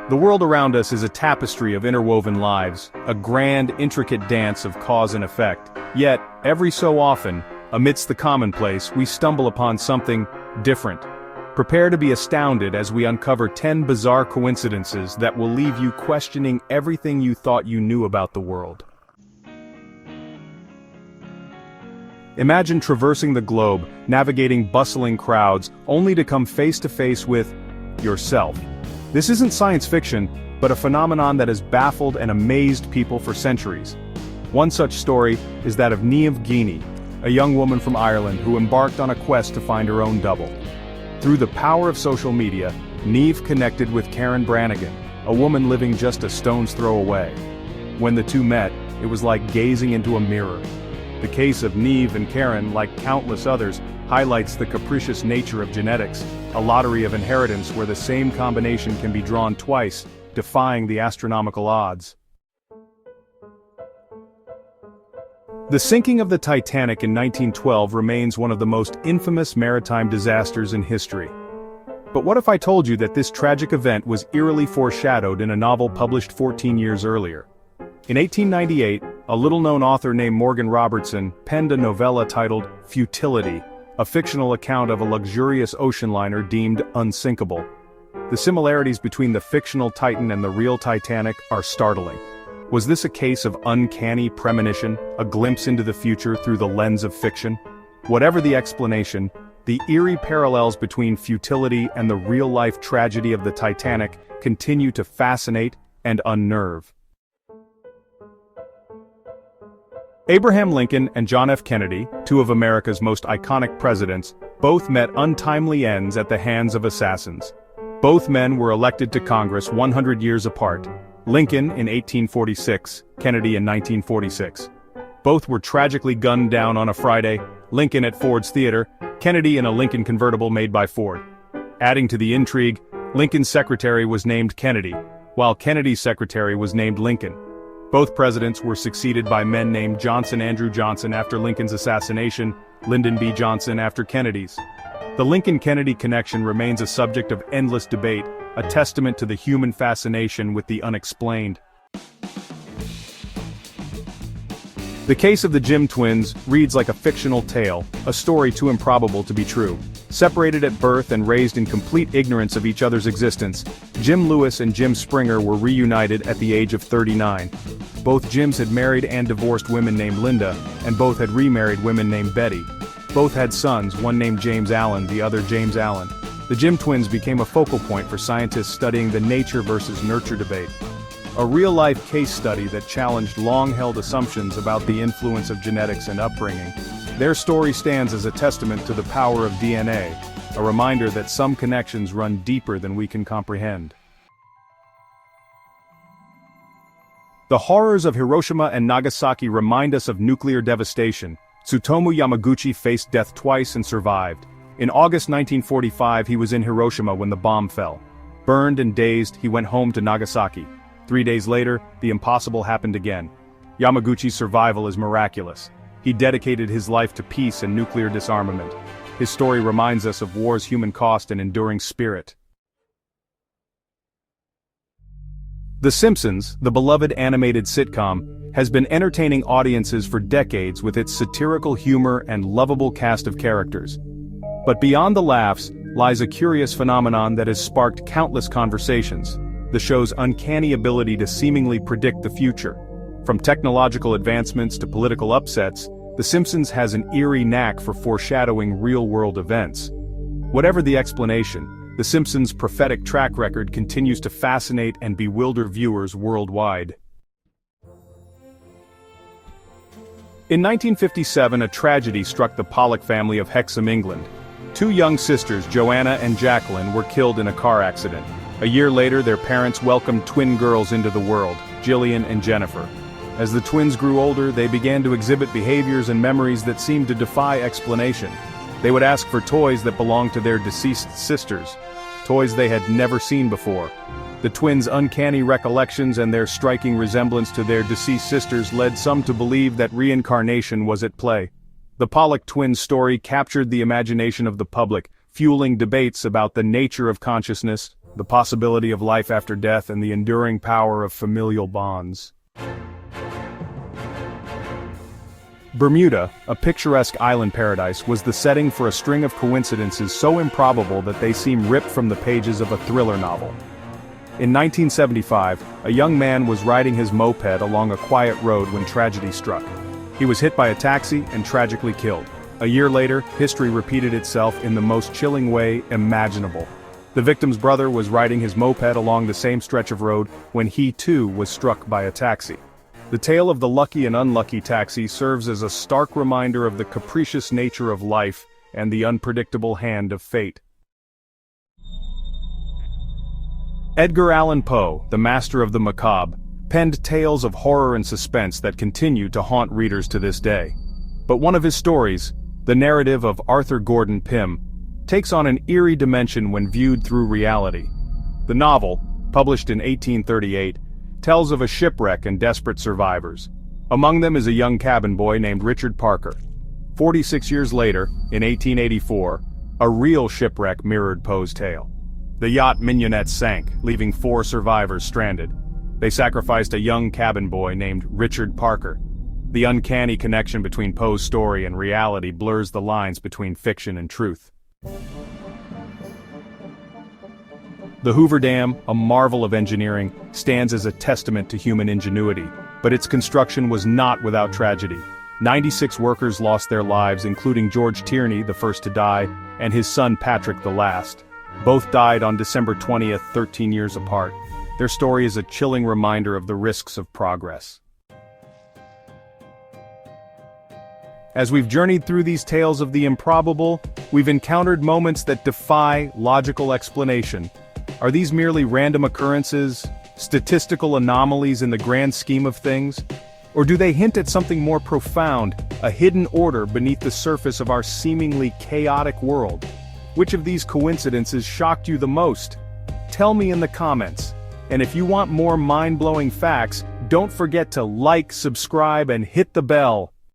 The world around us is a tapestry of interwoven lives, a grand, intricate dance of cause and effect. Yet, every so often, amidst the commonplace, we stumble upon something different. Prepare to be astounded as we uncover 10 bizarre coincidences that will leave you questioning everything you thought you knew about the world. Imagine traversing the globe, navigating bustling crowds, only to come face to face with yourself. This isn't science fiction, but a phenomenon that has baffled and amazed people for centuries. One such story is that of Niamh Guinea, a young woman from Ireland who embarked on a quest to find her own double. Through the power of social media, Niamh connected with Karen Brannigan, a woman living just a stone's throw away. When the two met, it was like gazing into a mirror. The case of Niamh and Karen, like countless others, highlights the capricious nature of genetics, a lottery of inheritance where the same combination can be drawn twice, defying the astronomical odds. The sinking of the Titanic in 1912 remains one of the most infamous maritime disasters in history. But what if I told you that this tragic event was eerily foreshadowed in a novel published 14 years earlier? In 1898, a little-known author named Morgan Robertson penned a novella titled Futility, a fictional account of a luxurious ocean liner deemed unsinkable. The similarities between the fictional Titan and the real Titanic are startling. Was this a case of uncanny premonition, a glimpse into the future through the lens of fiction? Whatever the explanation, the eerie parallels between Futility and the real-life tragedy of the Titanic continue to fascinate and unnerve. Abraham Lincoln and John F. Kennedy, two of America's most iconic presidents, both met untimely ends at the hands of assassins. Both men were elected to Congress 100 years apart, Lincoln in 1846, Kennedy in 1946. Both were tragically gunned down on a Friday, Lincoln at Ford's Theater, Kennedy in a Lincoln convertible made by Ford. Adding to the intrigue, Lincoln's secretary was named Kennedy, while Kennedy's secretary was named Lincoln. Both presidents were succeeded by men named Johnson Andrew Johnson after Lincoln's assassination, Lyndon B. Johnson after Kennedy's. The Lincoln-Kennedy connection remains a subject of endless debate, a testament to the human fascination with the unexplained. The case of the Jim twins reads like a fictional tale, a story too improbable to be true. Separated at birth and raised in complete ignorance of each other's existence, Jim Lewis and Jim Springer were reunited at the age of 39. Both Jims had married and divorced women named Linda, and both had remarried women named Betty. Both had sons, one named James Allan, the other James Allan. The Jim twins became a focal point for scientists studying the nature versus nurture debate. A real-life case study that challenged long-held assumptions about the influence of genetics and upbringing. Their story stands as a testament to the power of DNA, a reminder that some connections run deeper than we can comprehend. The horrors of Hiroshima and Nagasaki remind us of nuclear devastation. Tsutomu Yamaguchi faced death twice and survived. In August 1945, he was in Hiroshima when the bomb fell. Burned and dazed, he went home to Nagasaki. 3 days later, the impossible happened again. Yamaguchi's survival is miraculous. He dedicated his life to peace and nuclear disarmament. His story reminds us of war's human cost and enduring spirit. The Simpsons, the beloved animated sitcom, has been entertaining audiences for decades with its satirical humor and lovable cast of characters. But beyond the laughs lies a curious phenomenon that has sparked countless conversations: the show's uncanny ability to seemingly predict the future. From technological advancements to political upsets, The Simpsons has an eerie knack for foreshadowing real-world events. Whatever the explanation, The Simpsons' prophetic track record continues to fascinate and bewilder viewers worldwide. In 1957, a tragedy struck the Pollock family of Hexham, England. Two young sisters, Joanna and Jacqueline, were killed in a car accident. A year later, their parents welcomed twin girls into the world, Gillian and Jennifer. As the twins grew older, they began to exhibit behaviors and memories that seemed to defy explanation. They would ask for toys that belonged to their deceased sisters, toys they had never seen before. The twins' uncanny recollections and their striking resemblance to their deceased sisters led some to believe that reincarnation was at play. The Pollock twins' story captured the imagination of the public, fueling debates about the nature of consciousness, the possibility of life after death and the enduring power of familial bonds. Bermuda, a picturesque island paradise, was the setting for a string of coincidences so improbable that they seem ripped from the pages of a thriller novel. In 1975, a young man was riding his moped along a quiet road when tragedy struck. He was hit by a taxi and tragically killed. A year later, history repeated itself in the most chilling way imaginable. The victim's brother was riding his moped along the same stretch of road when he too was struck by a taxi. The tale of the lucky and unlucky taxi serves as a stark reminder of the capricious nature of life and the unpredictable hand of fate. Edgar Allan Poe, the master of the macabre, penned tales of horror and suspense that continue to haunt readers to this day. But one of his stories, the narrative of Arthur Gordon Pym, takes on an eerie dimension when viewed through reality. The novel, published in 1838, tells of a shipwreck and desperate survivors. Among them is a young cabin boy named Richard Parker. 46 years later, in 1884, a real shipwreck mirrored Poe's tale. The yacht Mignonette sank, leaving 4 survivors stranded. They sacrificed a young cabin boy named Richard Parker. The uncanny connection between Poe's story and reality blurs the lines between fiction and truth. The Hoover Dam, a marvel of engineering, stands as a testament to human ingenuity, but its construction was not without tragedy. 96 workers lost their lives, including George Tierney, the first to die, and his son Patrick, the last. Both died on December 20th, 13 years apart. Their story is a chilling reminder of the risks of progress. As we've journeyed through these tales of the improbable, we've encountered moments that defy logical explanation. Are these merely random occurrences, statistical anomalies in the grand scheme of things? Or do they hint at something more profound, a hidden order beneath the surface of our seemingly chaotic world? Which of these coincidences shocked you the most? Tell me in the comments. And if you want more mind-blowing facts, don't forget to like, subscribe, and hit the bell.